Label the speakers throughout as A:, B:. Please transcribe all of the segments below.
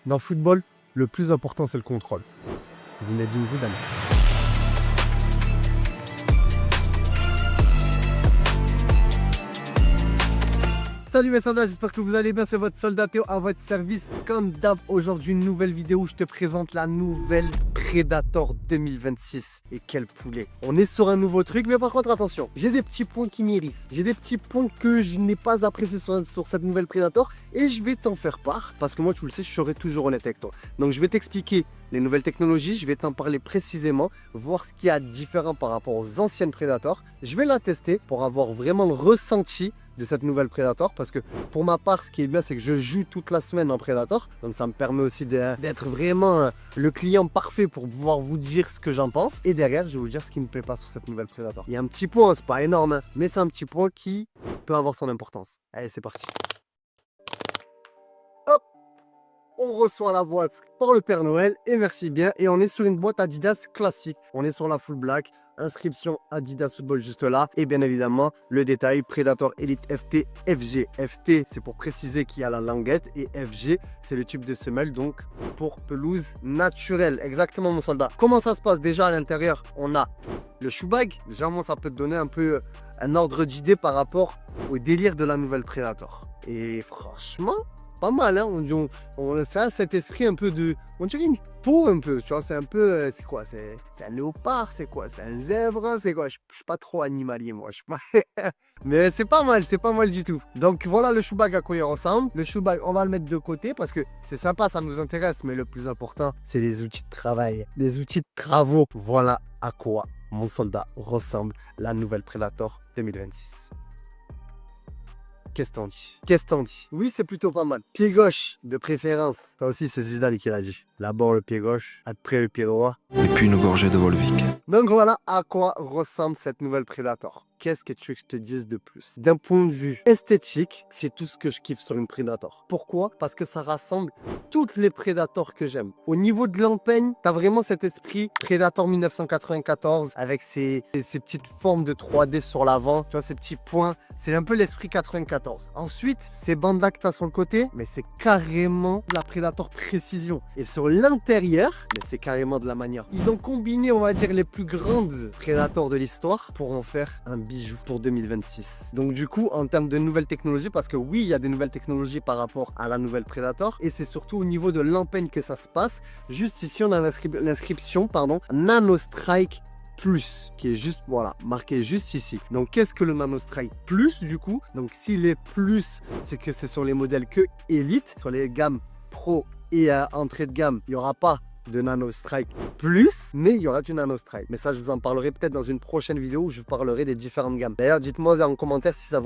A: Dans le football, le plus important, c'est le contrôle. Zinedine Zidane. Salut mes soldats, j'espère que vous allez bien, c'est votre soldat Théo à votre service. Comme d'hab, aujourd'hui une nouvelle vidéo où je te présente la nouvelle Predator 2026. Et quel poulet. On est sur un nouveau truc, mais par contre attention, j'ai des petits points qui m'hérissent. J'ai des petits points que je n'ai pas appréciés sur cette nouvelle Predator et je vais t'en faire part. Parce que moi, tu le sais, je serai toujours honnête avec toi. Donc je vais t'expliquer les nouvelles technologies, je vais t'en parler précisément, voir ce qu'il y a de différent par rapport aux anciennes Predator. Je vais la tester pour avoir vraiment le ressenti de cette nouvelle Predator, parce que pour ma part, ce qui est bien, c'est que je joue toute la semaine en Predator, donc ça me permet aussi d'être vraiment le client parfait pour pouvoir vous dire ce que j'en pense, et derrière je vais vous dire ce qui ne me plaît pas sur cette nouvelle Predator. Il y a un petit point, c'est pas énorme, hein, mais c'est un petit point qui peut avoir son importance. Allez, c'est parti. Hop, on reçoit la boîte par le Père Noël, et merci bien, et on est sur une boîte Adidas classique, on est sur la full black, inscription Adidas Football juste là, et bien évidemment le détail Predator Elite FT FG. FT c'est pour préciser qu'il y a la languette, et FG c'est le type de semelle, donc pour pelouse naturelle. Exactement mon soldat. Comment ça se passe? Déjà à l'intérieur on a le shoe bag. Déjà moi ça peut te donner un peu un ordre d'idée par rapport au délire de la nouvelle Predator, et franchement pas mal, hein. On a cet esprit un peu de, on dirait une peau un peu, tu vois, c'est un peu, c'est quoi, c'est un léopard, c'est quoi, c'est un zèbre, c'est quoi, je suis pas trop animalier moi, je sais pas. Mais c'est pas mal du tout. Donc voilà le shoe bag à quoi il ressemble. Le shoe bag, on va le mettre de côté parce que c'est sympa, ça nous intéresse, mais le plus important, c'est les outils de travail, les outils de travaux. Voilà à quoi mon soldat ressemble la nouvelle Predator 2026. Qu'est-ce t'en dis? Qu'est-ce t'en dis? Oui, c'est plutôt pas mal. Pied gauche, de préférence. Ça aussi, c'est Zidane qui l'a dit. D'abord le pied gauche, après le pied droit.
B: Et puis une gorgée de Volvic.
A: Donc voilà à quoi ressemble cette nouvelle Predator. Qu'est-ce que tu veux que je te dise de plus? D'un point de vue esthétique, c'est tout ce que je kiffe sur une Predator. Pourquoi? Parce que ça rassemble toutes les Predators que j'aime. Au niveau de l'empeigne, tu as vraiment cet esprit Predator 1994 avec ces petites formes de 3D sur l'avant. Tu vois, ces petits points. C'est un peu l'esprit 94. Ensuite, ces bandas que tu as sur le côté, mais c'est carrément la Predator précision. Et sur l'intérieur, mais c'est carrément de la manière. Ils ont combiné, on va dire, les plus grandes Predators de l'histoire pour en faire un bijou pour 2026. Donc du coup, en termes de nouvelles technologies, parce que oui, il y a des nouvelles technologies par rapport à la nouvelle Predator, et c'est surtout au niveau de l'empeigne que ça se passe. Juste ici, on a l'inscription, pardon, Nanostrike Plus, qui est juste, voilà, marqué juste ici. Donc qu'est-ce que le Nanostrike Plus du coup? Donc s'il est plus, c'est que c'est sur les modèles que Elite, sur les gammes Pro et entrée de gamme, il n'y aura pas de Nanostrike Plus, mais il y aura du Nanostrike. Mais ça, je vous en parlerai peut-être dans une prochaine vidéo où je vous parlerai des différentes gammes. D'ailleurs, dites-moi en commentaire si ça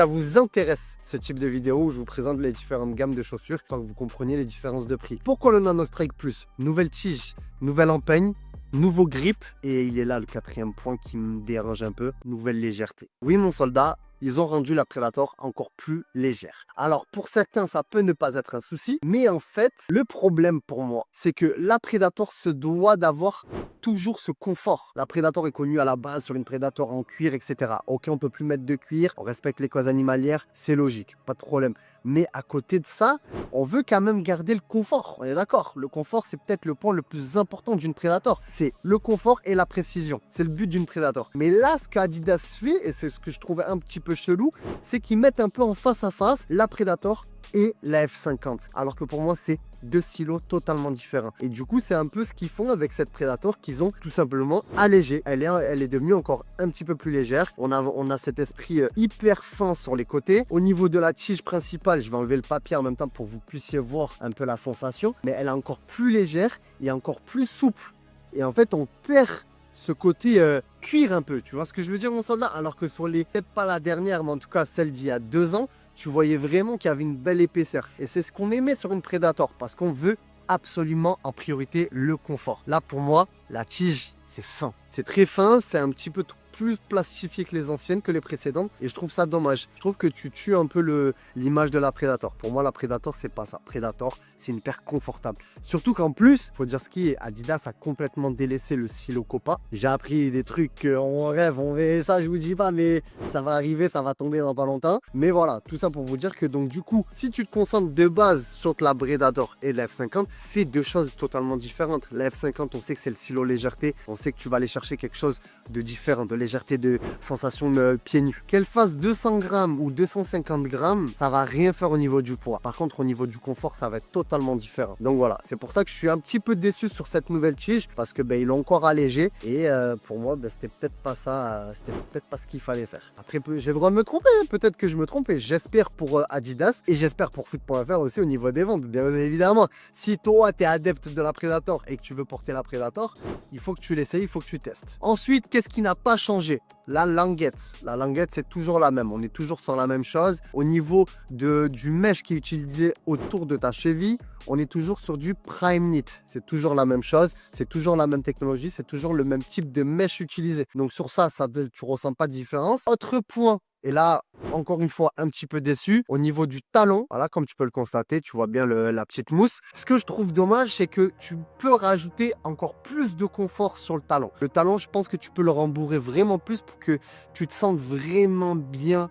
A: vous intéresse ce type de vidéo où je vous présente les différentes gammes de chaussures, afin que vous compreniez les différences de prix. Pourquoi le Nanostrike Plus? Nouvelle tige, nouvelle empeigne, nouveau grip, et il est là le quatrième point qui me dérange un peu, nouvelle légèreté. Oui mon soldat, ils ont rendu la Predator encore plus légère. Alors pour certains ça peut ne pas être un souci, mais en fait le problème pour moi c'est que la Predator se doit d'avoir toujours ce confort. La Predator est connue à la base sur une Predator en cuir, etc. Ok, on peut plus mettre de cuir, on respecte les causes animalières, c'est logique, pas de problème. Mais à côté de ça, on veut quand même garder le confort. On est d'accord, le confort c'est peut-être le point le plus important d'une Predator. C'est le confort et la précision. C'est le but d'une Predator. Mais là, ce qu'Adidas fait, et c'est ce que je trouvais un petit peu chelou, c'est qu'ils mettent un peu en face à face la Predator et la F50. Alors que pour moi, c'est deux silos totalement différents. Et du coup, c'est un peu ce qu'ils font avec cette Predator qu'ils ont tout simplement allégé. Elle est devenue encore un petit peu plus légère. On a cet esprit hyper fin sur les côtés. Au niveau de la tige principale, je vais enlever le papier en même temps pour que vous puissiez voir un peu la sensation. Mais elle est encore plus légère et encore plus souple. Et en fait, on perd ce côté cuir un peu. Tu vois ce que je veux dire, mon soldat? Alors que sur les, peut-être pas la dernière, mais en tout cas celle d'il y a 2 ans, tu voyais vraiment qu'il y avait une belle épaisseur. Et c'est ce qu'on aimait sur une Predator, parce qu'on veut absolument en priorité le confort. Là, pour moi, la tige, c'est fin. C'est très fin, c'est un petit peu plus plastifiées que les anciennes, que les précédentes. Et je trouve ça dommage. Je trouve que tu tues un peu l'image de la Predator. Pour moi, la Predator, c'est pas ça. Predator, c'est une paire confortable. Surtout qu'en plus, faut dire ce qui est, Adidas a complètement délaissé le silo Copa. J'ai appris des trucs, on rêve, on fait ça, je vous dis pas, mais ça va arriver, ça va tomber dans pas longtemps. Mais voilà, tout ça pour vous dire que donc du coup, si tu te concentres de base sur la Predator et la F50, fais deux choses totalement différentes. La F50, on sait que c'est le silo légèreté, on sait que tu vas aller chercher quelque chose de différent, de légèreté, de sensation de pieds nus. Qu'elle fasse 200 grammes ou 250 grammes, ça va rien faire au niveau du poids. Par contre, au niveau du confort, ça va être totalement différent. Donc voilà, c'est pour ça que je suis un petit peu déçu sur cette nouvelle tige parce que ils l'ont encore allégé et pour moi, c'était peut-être pas ça, c'était peut-être pas ce qu'il fallait faire. Après, j'ai le droit de me tromper, hein. Peut-être que je me trompe et j'espère pour Adidas et j'espère pour Foot.fr aussi au niveau des ventes, bien évidemment. Si toi, tu es adepte de la Predator et que tu veux porter la Predator, il faut que tu l'essayes, il faut que tu testes. Ensuite, qu'est-ce qui n'a pas changé? La languette. La languette, c'est toujours la même. On est toujours sur la même chose. Au niveau du mesh qui est utilisé autour de ta cheville, on est toujours sur du Prime Knit. C'est toujours la même chose. C'est toujours la même technologie. C'est toujours le même type de mesh utilisé. Donc sur ça, tu ressens pas de différence. Autre point. Et là, encore une fois, un petit peu déçu. Au niveau du talon, voilà, comme tu peux le constater, tu vois bien la petite mousse. Ce que je trouve dommage, c'est que tu peux rajouter encore plus de confort sur le talon. Le talon, je pense que tu peux le rembourrer vraiment plus pour que tu te sentes vraiment bien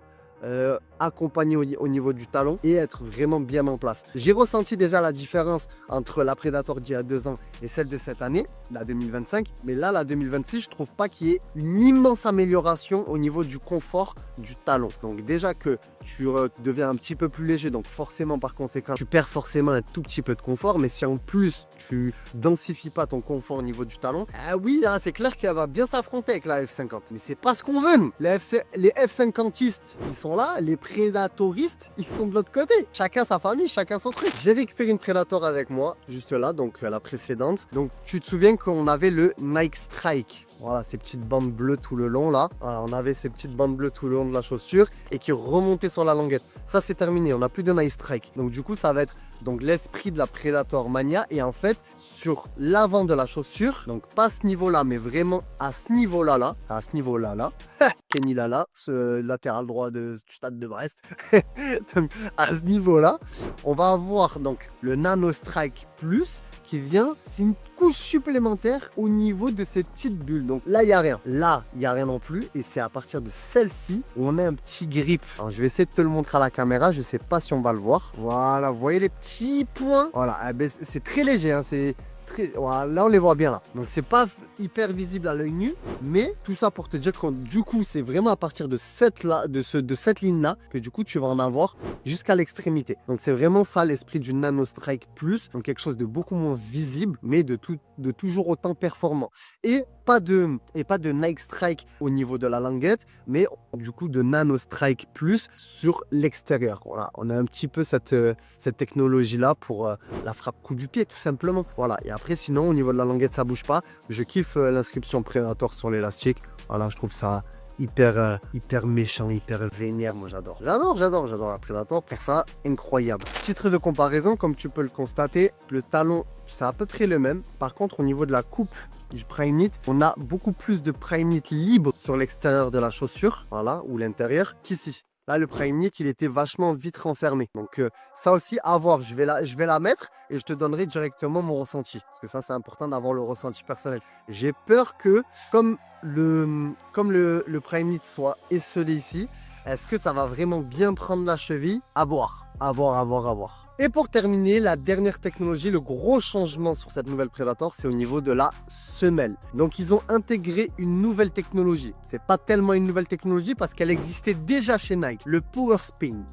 A: accompagné au niveau du talon et être vraiment bien en place. J'ai ressenti déjà la différence entre la Predator d'il y a 2 ans et celle de cette année, la 2025, mais là, la 2026, je trouve pas qu'il y ait une immense amélioration au niveau du confort du talon. Donc déjà que tu deviens un petit peu plus léger, donc forcément par conséquent, tu perds forcément un tout petit peu de confort, mais si en plus tu densifies pas ton confort au niveau du talon, ah oui, hein, c'est clair qu'elle va bien s'affronter avec la F50, mais c'est pas ce qu'on veut nous. Les F50istes, ils sont là, les prédatoristes, ils sont de l'autre côté. Chacun sa famille, chacun son truc. J'ai récupéré une Predator avec moi, juste là, donc la précédente. Donc tu te souviens qu'on avait le Nike Strike. Voilà, ces petites bandes bleues tout le long là. Voilà, on avait ces petites bandes bleues tout le long de la chaussure et qui remontaient sur la languette. Ça c'est terminé, on n'a plus de Nike Strike. Donc du coup ça va être donc l'esprit de la Predator Mania et en fait sur l'avant de la chaussure, donc pas à ce niveau là mais vraiment à ce niveau là, Kenny Lala, ce latéral droit du stade de Brest. Donc à ce niveau là, on va avoir donc le Nano Strike Plus qui vient, c'est une couche supplémentaire au niveau de ces petites bulles. Donc là, il n'y a rien. Là, il n'y a rien non plus. Et c'est à partir de celle-ci où on a un petit grip. Alors, je vais essayer de te le montrer à la caméra. Je ne sais pas si on va le voir. Voilà, vous voyez les petits points. Voilà, eh ben, c'est très léger. Hein, c'est voilà, là on les voit bien là, donc c'est pas hyper visible à l'œil nu, mais tout ça pour te dire que du coup c'est vraiment à partir de cette ligne là que du coup tu vas en avoir jusqu'à l'extrémité. Donc c'est vraiment ça l'esprit du Nano Strike Plus, donc quelque chose de beaucoup moins visible mais de toujours autant performant et pas de Nike Strike au niveau de la languette, mais du coup de Nano Strike Plus sur l'extérieur. Voilà, on a un petit peu cette technologie là pour la frappe coup du pied tout simplement. Voilà, et après sinon au niveau de la languette ça bouge pas. Je kiffe l'inscription Predator sur l'élastique. Voilà, je trouve ça hyper méchant, hyper vénère. Moi j'adore la Predator. Pour ça, incroyable. Titre de comparaison, comme tu peux le constater, le talon c'est à peu près le même. Par contre au niveau de la coupe du Prime Knit, on a beaucoup plus de Prime Knit libre sur l'extérieur de la chaussure, voilà, ou l'intérieur, qu'ici. Là, le Prime Knit, il était vachement vite renfermé. Donc, ça aussi, à voir. Je vais la mettre et je te donnerai directement mon ressenti. Parce que ça, c'est important d'avoir le ressenti personnel. J'ai peur que, comme le Prime Knit soit esselé ici, est-ce que ça va vraiment bien prendre la cheville? À voir. Et pour terminer, la dernière technologie, le gros changement sur cette nouvelle Predator, c'est au niveau de la semelle. Donc ils ont intégré une nouvelle technologie. C'est pas tellement une nouvelle technologie parce qu'elle existait déjà chez Nike, le Power Spin.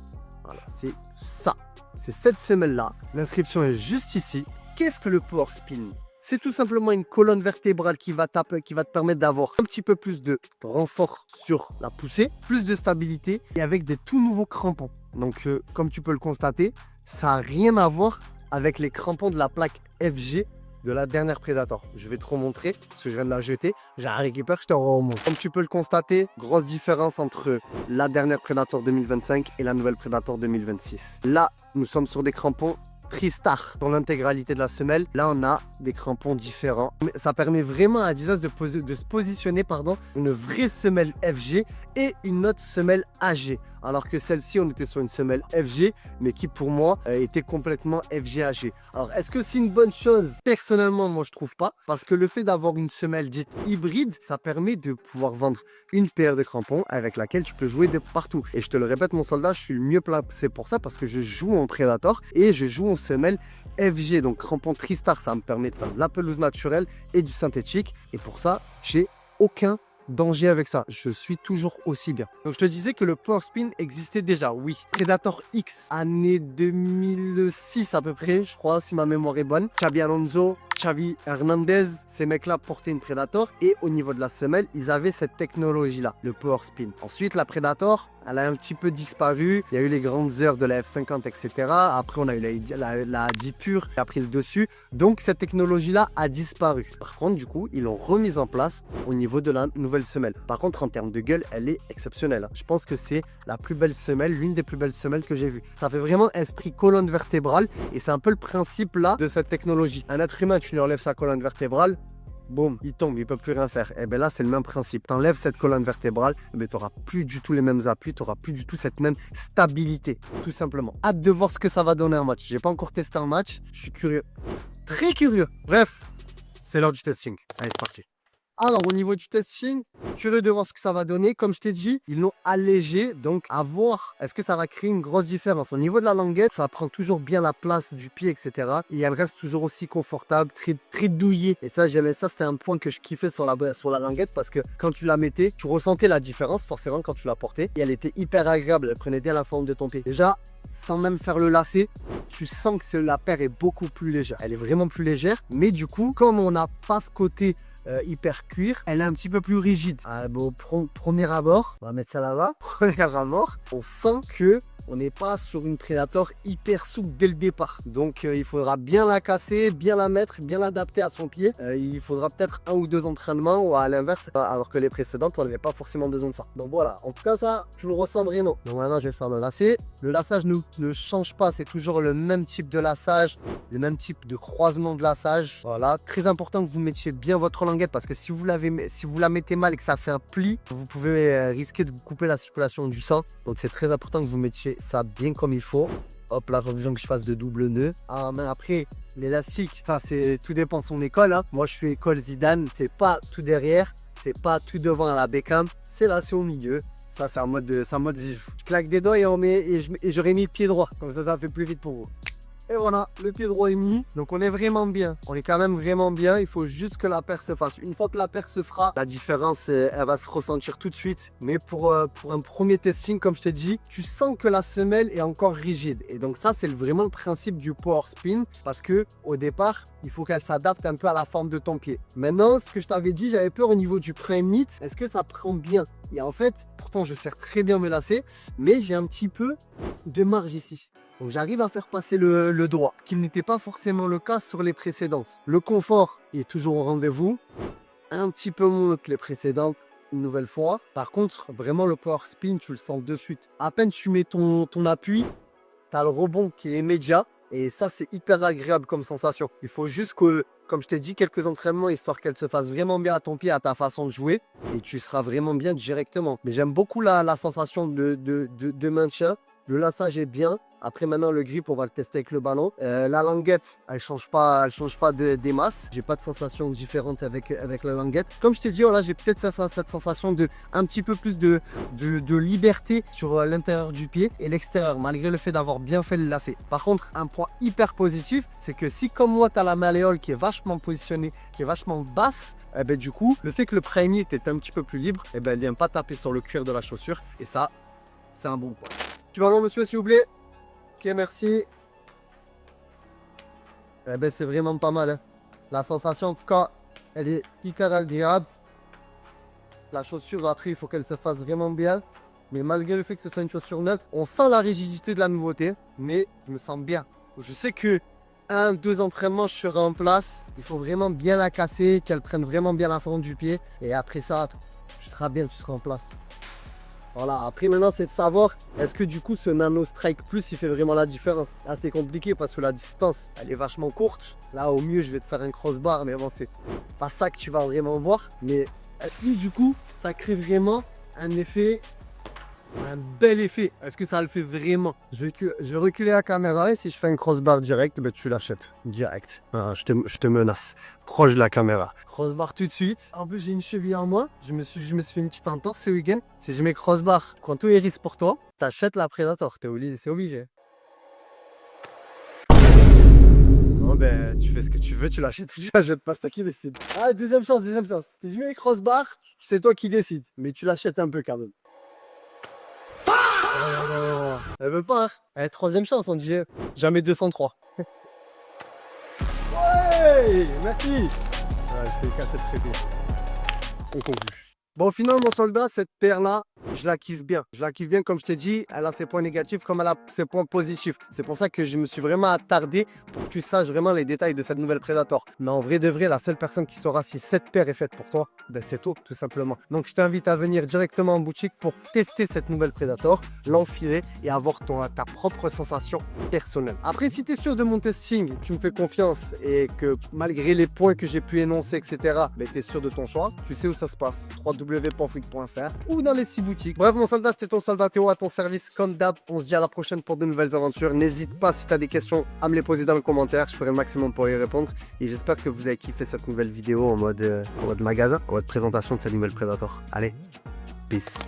A: Voilà, c'est ça. C'est cette semelle-là. L'inscription est juste ici. Qu'est-ce que le Power Spin? C'est tout simplement une colonne vertébrale qui va te permettre d'avoir un petit peu plus de renfort sur la poussée, plus de stabilité et avec des tout nouveaux crampons. Donc comme tu peux le constater, ça n'a rien à voir avec les crampons de la plaque FG de la dernière Predator. Je vais te remontrer parce que je viens de la jeter. Je la récupère, je te remonte. Comme tu peux le constater, grosse différence entre la dernière Predator 2025 et la nouvelle Predator 2026. Là, nous sommes sur des crampons Tristar pour l'intégralité de la semelle. Là, on a des crampons différents. Mais ça permet vraiment à Adidas de se positionner, une vraie semelle FG et une autre semelle AG. Alors que celle-ci, on était sur une semelle FG, mais qui pour moi était complètement FG-AG. Alors, est-ce que c'est une bonne chose? Personnellement, moi, je trouve pas. Parce que le fait d'avoir une semelle dite hybride, ça permet de pouvoir vendre une paire de crampons avec laquelle tu peux jouer de partout. Et je te le répète, mon soldat, je suis le mieux placé pour ça parce que je joue en Predator et je joue en semelle FG. Donc, crampon Tristar, ça me permet de faire de la pelouse naturelle et du synthétique. Et pour ça, j'ai aucun danger avec ça, je suis toujours aussi bien. Donc je te disais que le Power Spin existait déjà, oui. Predator X, année 2006 à peu près, je crois, si ma mémoire est bonne. Xabi Alonso, Xavi Hernandez, ces mecs-là portaient une Predator et au niveau de la semelle, ils avaient cette technologie-là, le Power Spin. Ensuite, la Predator, elle a un petit peu disparu. Il y a eu les grandes heures de la F50, etc. Après, on a eu la 10 pure qui a pris le dessus. Donc, cette technologie-là a disparu. Par contre, du coup, ils l'ont remise en place au niveau de la nouvelle semelle. Par contre, en termes de gueule, elle est exceptionnelle. Je pense que c'est la plus belle semelle, l'une des plus belles semelles que j'ai vues. Ça fait vraiment esprit colonne vertébrale et c'est un peu le principe là de cette technologie. Un être humain, tu lui enlèves sa colonne vertébrale, boum, il tombe, il peut plus rien faire. Et bien là, c'est le même principe. Tu enlèves cette colonne vertébrale, tu n'auras plus du tout les mêmes appuis, tu n'auras plus du tout cette même stabilité, tout simplement. Hâte de voir ce que ça va donner un match. J'ai pas encore testé un match, je suis curieux. Très curieux. Bref, c'est l'heure du testing. Allez, c'est parti. Alors, au niveau du testing, curieux de voir ce que ça va donner. Comme je t'ai dit, ils l'ont allégé. Donc, à voir, est-ce que ça va créer une grosse différence. Au niveau de la languette, ça prend toujours bien la place du pied, etc. Et elle reste toujours aussi confortable, très douillée. Et ça, j'aimais ça. C'était un point que je kiffais sur la languette parce que quand tu la mettais, tu ressentais la différence forcément quand tu la portais. Et elle était hyper agréable. Elle prenait bien la forme de ton pied. Déjà, sans même faire le lacet, tu sens que la paire est beaucoup plus légère. Elle est vraiment plus légère. Mais du coup, comme on n'a pas ce côté hyper cuir, elle est un petit peu plus rigide. Bon, premier abord, on va mettre ça là-bas. Premier abord, on sent que on n'est pas sur une Predator hyper souple dès le départ. Donc il faudra bien la casser, bien la mettre, bien l'adapter à son pied. Il faudra peut-être 1 ou 2 entraînements ou à l'inverse, alors que les précédentes, on n'avait pas forcément besoin de ça. Donc voilà, en tout cas ça, je le ressens vraiment. Donc maintenant, je vais faire le lacet. Le laçage ne change pas, c'est toujours le même type de laçage, le même type de croisement de laçage. Voilà, très important que vous mettiez bien votre languette parce que si vous la mettez mal et que ça fait un pli, vous pouvez risquer de vous couper la circulation du sang. Donc c'est très important que vous mettiez ça bien comme il faut. Hop là, reviens que je fasse de double nœud. Ah mais après l'élastique, ça c'est tout dépend de son école, hein. Moi je suis école Zidane, c'est pas tout derrière, c'est pas tout devant à la Beckham, c'est là, c'est au milieu. Ça c'est un mode je claque des doigts et j'aurais mis le pied droit, comme ça fait plus vite pour vous. Et voilà, le pied droit est mis. Donc on est vraiment bien. On est quand même vraiment bien. Il faut juste que la paire se fasse. Une fois que la paire se fera, la différence, elle va se ressentir tout de suite. Mais pour un premier testing, comme je t'ai dit, tu sens que la semelle est encore rigide. Et donc ça, c'est vraiment le principe du Power Spin. Parce que au départ, il faut qu'elle s'adapte un peu à la forme de ton pied. Maintenant, ce que je t'avais dit, j'avais peur au niveau du prime knit. Est-ce que ça prend bien? Et en fait, pourtant, je serre très bien mes lacets. Mais j'ai un petit peu de marge ici. Donc j'arrive à faire passer le doigt, ce qui n'était pas forcément le cas sur les précédentes. Le confort est toujours au rendez-vous, un petit peu moins que les précédentes, une nouvelle fois. Par contre, vraiment le Power Spin, tu le sens de suite. À peine tu mets ton appui, tu as le rebond qui est immédiat. Et ça, c'est hyper agréable comme sensation. Il faut juste que, comme je t'ai dit, quelques entraînements, histoire qu'elle se fasse vraiment bien à ton pied, à ta façon de jouer. Et tu seras vraiment bien directement. Mais j'aime beaucoup la sensation de maintien. Le laçage est bien. Après maintenant le grip, on va le tester avec le ballon. La languette, elle change pas des masses. J'ai pas de sensation différente avec la languette. Comme je t'ai dit, voilà, j'ai peut-être cette sensation de un petit peu plus de liberté sur l'intérieur du pied et l'extérieur, malgré le fait d'avoir bien fait le lacet. Par contre, un point hyper positif, c'est que si comme moi, tu as la malléole qui est vachement positionnée, qui est vachement basse, eh ben, du coup, le fait que le premier est un petit peu plus libre, eh ben, il vient pas taper sur le cuir de la chaussure. Et ça, c'est un bon point. Tu ballon, monsieur, s'il vous plaît. Ok, merci. Eh ben, c'est vraiment pas mal. Hein. La sensation, quand elle est hyper agréable. La chaussure, après, il faut qu'elle se fasse vraiment bien. Mais malgré le fait que ce soit une chaussure neuve, on sent la rigidité de la nouveauté. Mais je me sens bien. Je sais que 1-2 entraînements, je serai en place. Il faut vraiment bien la casser, qu'elle prenne vraiment bien la forme du pied. Et après ça, tu seras bien, tu seras en place. Voilà, après maintenant c'est de savoir est-ce que du coup ce Nano Strike Plus il fait vraiment la différence. Là c'est compliqué parce que la distance elle est vachement courte. Là au mieux je vais te faire un crossbar mais bon c'est pas ça que tu vas vraiment voir. Mais du coup ça crée vraiment un effet, un bel effet. Est-ce que ça le fait vraiment? Je vais reculer la caméra et si je fais un crossbar direct, ben, tu l'achètes direct. Ah, je te menace. Proche de la caméra. Crossbar tout de suite. En plus, j'ai une cheville en moins. Je me suis fait une petite entorse ce week-end. Si je mets crossbar, quand tout est risque pour toi, t'achètes la Predator. C'est obligé. Bon ben, tu fais ce que tu veux, tu l'achètes. Tu l'achètes pas, c'est toi qui décide. Ah, deuxième chance, deuxième chance. Si je mets crossbar, c'est toi qui décides. Mais tu l'achètes un peu quand même. Oh, elle veut pas, hein. Allez, troisième chance, on dit jamais 203. Ouais, merci. Ouais, je fais casser le trépied. On conclut. Bon, au final, mon soldat, cette paire-là, je la kiffe bien. Je la kiffe bien, comme je t'ai dit, elle a ses points négatifs comme elle a ses points positifs. C'est pour ça que je me suis vraiment attardé pour que tu saches vraiment les détails de cette nouvelle Predator. Mais en vrai de vrai, la seule personne qui saura si cette paire est faite pour toi, ben c'est toi, tout simplement. Donc, je t'invite à venir directement en boutique pour tester cette nouvelle Predator, l'enfiler et avoir ta propre sensation personnelle. Après, si tu es sûr de mon testing, tu me fais confiance et que malgré les points que j'ai pu énoncer, etc., ben, tu es sûr de ton choix, tu sais où ça se passe. www.freak.fr ou dans les 6 boutiques. Bref, mon soldat, c'était ton soldat Théo à ton service comme d'hab. On se dit à la prochaine pour de nouvelles aventures. N'hésite pas si tu as des questions à me les poser dans les commentaires. Je ferai le maximum pour y répondre. Et j'espère que vous avez kiffé cette nouvelle vidéo en mode magasin, en mode présentation de cette nouvelle Predator. Allez, peace.